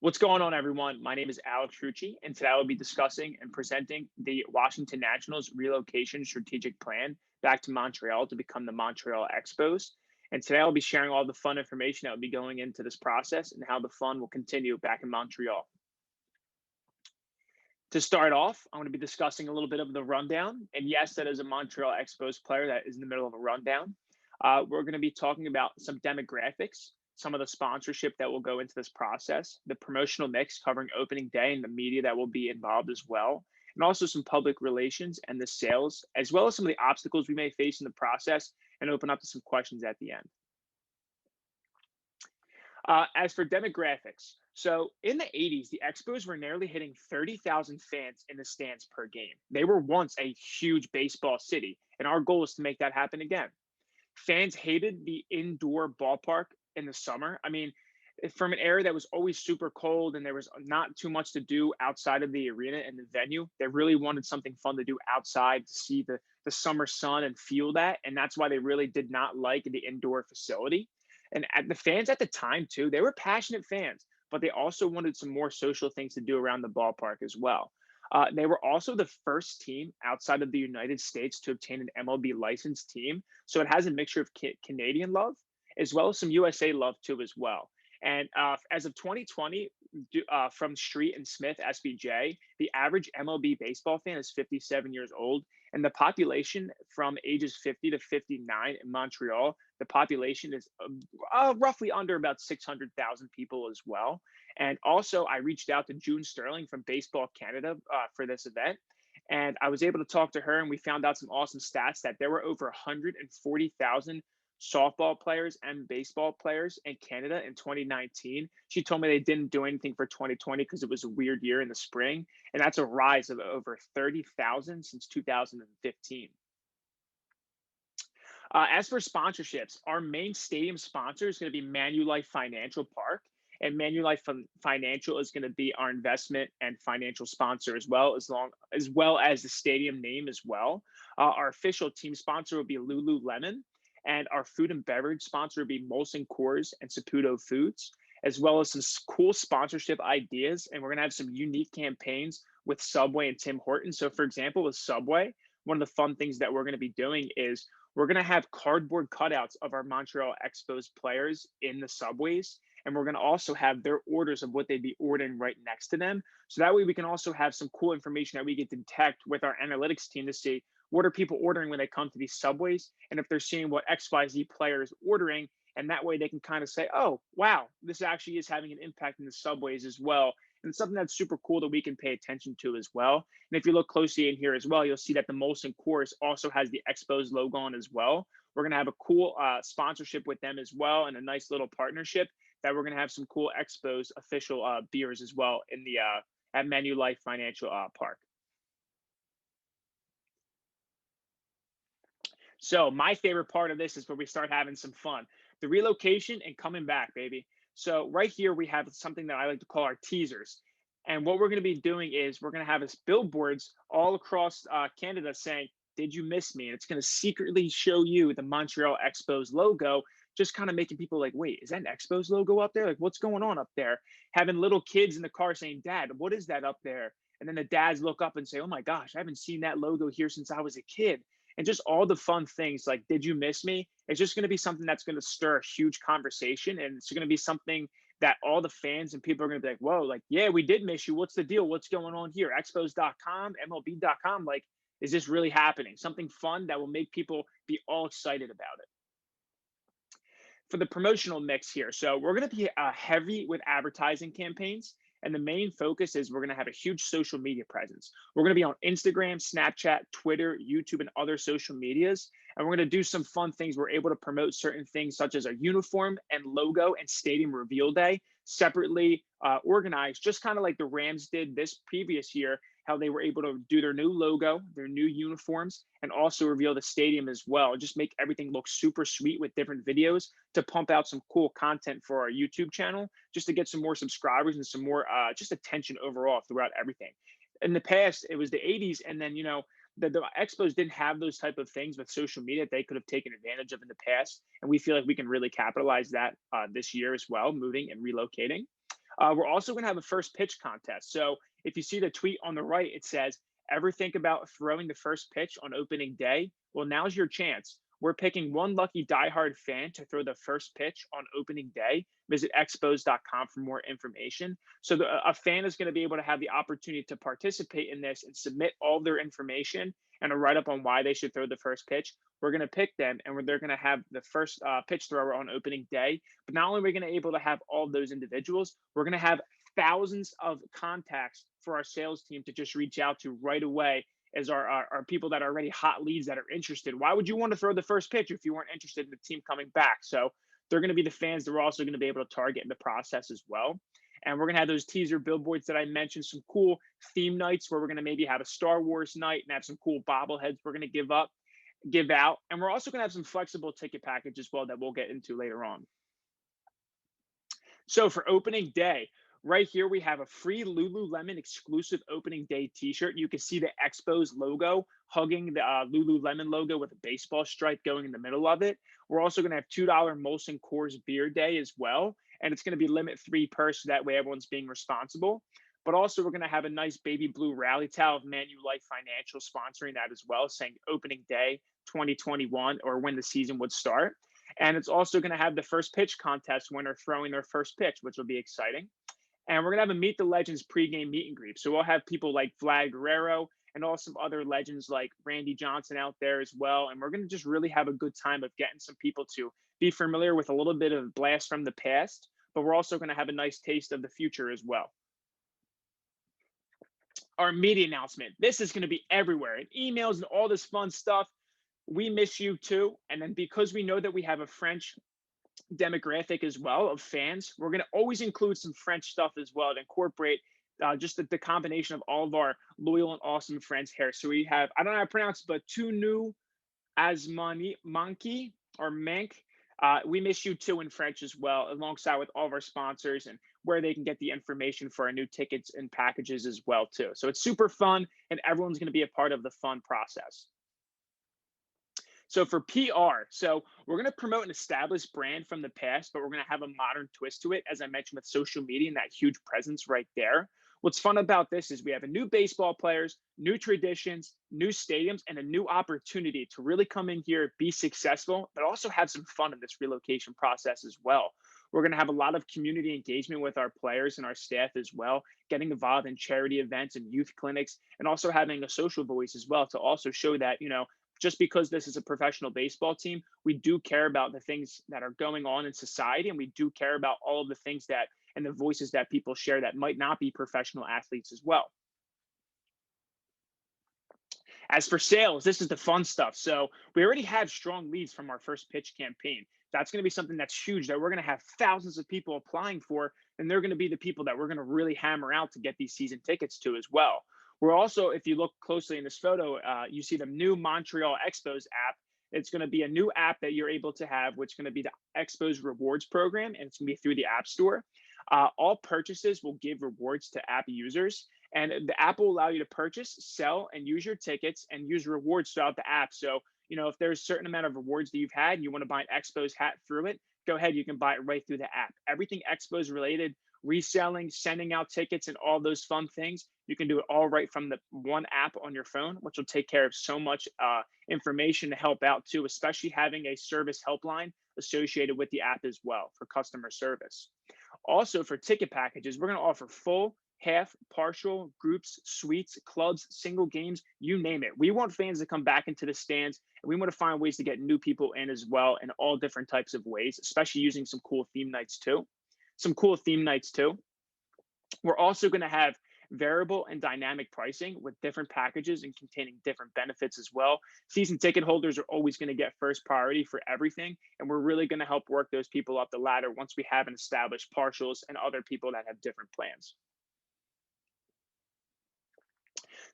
What's going on, everyone? My name is Alex Rucci, and today I will be discussing and presenting the Washington Nationals relocation strategic plan back to Montreal to become the Montreal Expos. And today I'll be sharing all the fun information that will be going into this process and how the fun will continue back in Montreal. To start off, I'm going to be discussing a little bit of the rundown. And yes, that is a Montreal Expos player that is in the middle of a rundown. We're going to be talking about some demographics, some of the sponsorship that will go into this process, the promotional mix covering opening day and the media that will be involved as well, and also some public relations and the sales, as well as some of the obstacles we may face in the process, and open up to some questions at the end. As for demographics, so in the 80s, the Expos were nearly hitting 30,000 fans in the stands per game. They were once a huge baseball city, and our goal is to make that happen again. Fans hated the indoor ballpark in the summer. I mean, from an area that was always super cold and there was not too much to do outside of the arena and the venue, they really wanted something fun to do outside to see the summer sun and feel that. And that's why they really did not like the indoor facility. And at the fans at the time, too, they were passionate fans, but they also wanted some more social things to do around the ballpark as well. They were also the first team outside of the United States to obtain an MLB licensed team. So it has a mixture of Canadian love as well as some USA love too as well. And as of 2020, from Street and Smith SBJ, the average MLB baseball fan is 57 years old, and the population from ages 50 to 59 in Montreal, the population is roughly under about 600,000 people as well. And also, I reached out to June Sterling from Baseball Canada for this event. And I was able to talk to her, and we found out some awesome stats that there were over 140,000 softball players and baseball players in Canada in 2019. She told me they didn't do anything for 2020 because it was a weird year in the spring. And that's a rise of over 30,000 since 2015. As for sponsorships, our main stadium sponsor is going to be Manulife Financial Park. And Manulife Financial is going to be our investment and financial sponsor as well as the stadium name as well. Our official team sponsor will be Lululemon, and our food and beverage sponsor will be Molson Coors and Saputo Foods, as well as some cool sponsorship ideas. And we're going to have some unique campaigns with Subway and Tim Hortons. So, for example, with Subway, one of the fun things that we're going to be doing is we're going to have cardboard cutouts of our Montreal Expos players in the subways. And we're going to also have their orders of what they'd be ordering right next to them. So that way we can also have some cool information that we can detect with our analytics team to see what are people ordering when they come to these subways, and if they're seeing what XYZ player is ordering. And that way they can kind of say, oh, wow, this actually is having an impact in the subways as well. And it's something that's super cool that we can pay attention to as well. And if you look closely in here as well, you'll see that the Molson Coors also has the Expos logo on as well. We're going to have a cool sponsorship with them as well, and a nice little partnership that we're going to have some cool Expos official beers as well in the at Manulife Financial Park. So my favorite part of this is where we start having some fun. The relocation and coming back, baby. So right here we have something that I like to call our teasers. And what we're going to be doing is we're going to have billboards all across Canada saying, "Did you miss me?" And it's going to secretly show you the Montreal Expos logo, just kind of making people like, wait, is that an Expos logo up there? Like, what's going on up there? Having little kids in the car saying, "Dad, what is that up there?" And then the dads look up and say, "Oh my gosh, I haven't seen that logo here since I was a kid." And just all the fun things like, "Did you miss me?" It's just going to be something that's going to stir a huge conversation. And it's going to be something that all the fans and people are going to be like, whoa, like, yeah, we did miss you. What's the deal? What's going on here? Expos.com, MLB.com. Like, is this really happening? Something fun that will make people be all excited about it. For the promotional mix here, so we're going to be heavy with advertising campaigns. And the main focus is we're going to have a huge social media presence. We're going to be on Instagram, Snapchat, Twitter, YouTube, and other social medias. And we're going to do some fun things. We're able to promote certain things such as our uniform and logo and stadium reveal day separately organized, just kind of like the Rams did this previous year, how they were able to do their new logo, their new uniforms, and also reveal the stadium as well. Just make everything look super sweet with different videos to pump out some cool content for our YouTube channel, just to get some more subscribers and some more just attention overall throughout everything. In the past, it was the 80s, and then, the Expos didn't have those type of things with social media that they could have taken advantage of in the past. And we feel like we can really capitalize that this year as well, moving and relocating. We're also going to have a first pitch contest. So if you see the tweet on the right, it says, ever think about throwing the first pitch on opening day? Well, now's your chance. We're picking one lucky diehard fan to throw the first pitch on opening day. Visit expos.com for more information. So a fan is going to be able to have the opportunity to participate in this and submit all their information and a write up on why they should throw the first pitch. We're going to pick them, and they're going to have the first pitch thrower on opening day. But not only are we going to be able to have all of those individuals, we're going to have thousands of contacts for our sales team to just reach out to right away as our people that are already hot leads that are interested. Why would you want to throw the first pitch if you weren't interested in the team coming back? So they're going to be the fans that we're also going to be able to target in the process as well. And we're going to have those teaser billboards that I mentioned, some cool theme nights where we're going to maybe have a Star Wars night and have some cool bobbleheads we're going to give out. And we're also going to have some flexible ticket package as well that we'll get into later on. So for opening day, right here we have a free Lululemon exclusive opening day t-shirt. You can see the Expos logo hugging the Lululemon logo with a baseball stripe going in the middle of it. We're also going to have $2 Molson Coors beer day as well. And it's going to be limit 3 per, so that way everyone's being responsible. But also we're going to have a nice baby blue rally towel of Manulife Financial sponsoring that as well, saying opening day 2021 or when the season would start. And it's also going to have the first pitch contest winner throwing their first pitch, which will be exciting. And we're going to have a Meet the Legends pregame meet and greet. So we'll have people like Vlad Guerrero and also some other legends like Randy Johnson out there as well. And we're going to just really have a good time of getting some people to be familiar with a little bit of blast from the past, but we're also going to have a nice taste of the future as well. Our media announcement. This is going to be everywhere in emails and all this fun stuff. We miss you too. And then because we know that we have a French demographic as well of fans, we're going to always include some French stuff as well to incorporate just the combination of all of our loyal and awesome friends here. So we have, I don't know how to pronounce, but Tunu Asmani Monkey or Mank. We miss you too in French as well, alongside with all of our sponsors and where they can get the information for our new tickets and packages as well too. So it's super fun and everyone's going to be a part of the fun process. So for PR, so we're going to promote an established brand from the past, but we're going to have a modern twist to it, as I mentioned, with social media and that huge presence right there. What's fun about this is we have a new baseball players, new traditions, new stadiums, and a new opportunity to really come in here, be successful, but also have some fun in this relocation process as well. We're going to have a lot of community engagement with our players and our staff as well, getting involved in charity events and youth clinics, and also having a social voice as well to also show that, just because this is a professional baseball team, we do care about the things that are going on in society, and we do care about all of the things that and the voices that people share that might not be professional athletes as well. As for sales, this is the fun stuff. So we already have strong leads from our first pitch campaign. That's going to be something that's huge that we're going to have thousands of people applying for, and they're going to be the people that we're going to really hammer out to get these season tickets to as well. We're also, if you look closely in this photo, you see the new Montreal Expos app. It's going to be a new app that you're able to have, which is going to be the Expos Rewards Program, and it's going to be through the App Store. All purchases will give rewards to app users, and the app will allow you to purchase, sell, and use your tickets and use rewards throughout the app. So, if there's a certain amount of rewards that you've had and you want to buy an Expos hat through it, go ahead. You can buy it right through the app. Everything Expos related, reselling, sending out tickets, and all those fun things, you can do it all right from the one app on your phone, which will take care of so much information to help out too, especially having a service helpline associated with the app as well for customer service. Also for ticket packages, we're going to offer full, half, partial, groups, suites, clubs, single games, you name it. We want fans to come back into the stands, and we want to find ways to get new people in as well in all different types of ways, especially using some cool theme nights too. We're also going to have variable and dynamic pricing with different packages and containing different benefits as well. Season ticket holders are always going to get first priority for everything, and we're really going to help work those people up the ladder once we have an established partials and other people that have different plans.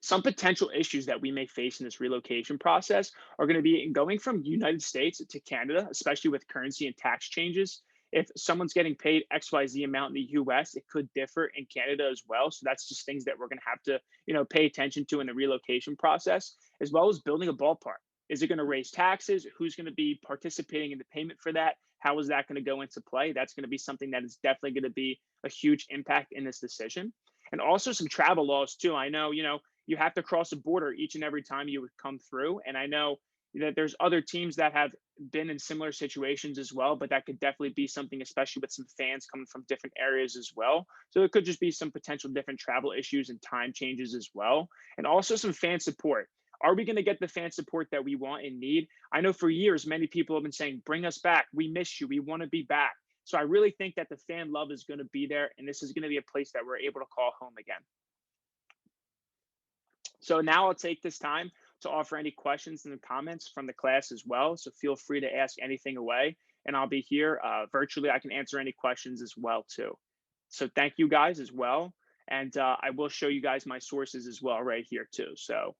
Some potential issues that we may face in this relocation process are going to be going from United States to Canada, especially with currency and tax changes. If someone's getting paid XYZ amount in the US, it could differ in Canada as well. So that's just things that we're going to have to, pay attention to in the relocation process, as well as building a ballpark. Is it going to raise taxes? Who's going to be participating in the payment for that? How is that going to go into play? That's going to be something that is definitely going to be a huge impact in this decision. And also some travel laws too. I know, you have to cross a border each and every time you would come through. And I know that there's other teams that have been in similar situations as well, but that could definitely be something, especially with some fans coming from different areas as well. So it could just be some potential different travel issues and time changes as well. And also some fan support. Are we going to get the fan support that we want and need? I know for years, many people have been saying, bring us back. We miss you. We want to be back. So I really think that the fan love is going to be there. And this is going to be a place that we're able to call home again. So now I'll take this time to offer any questions in the comments from the class as well. So feel free to ask anything away, and I'll be here virtually. I can answer any questions as well too. So thank you guys as well, and I will show you guys my sources as well right here too. So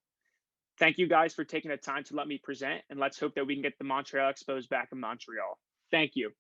thank you guys for taking the time to let me present, and let's hope that we can get the Montreal Expos back in Montreal. Thank you.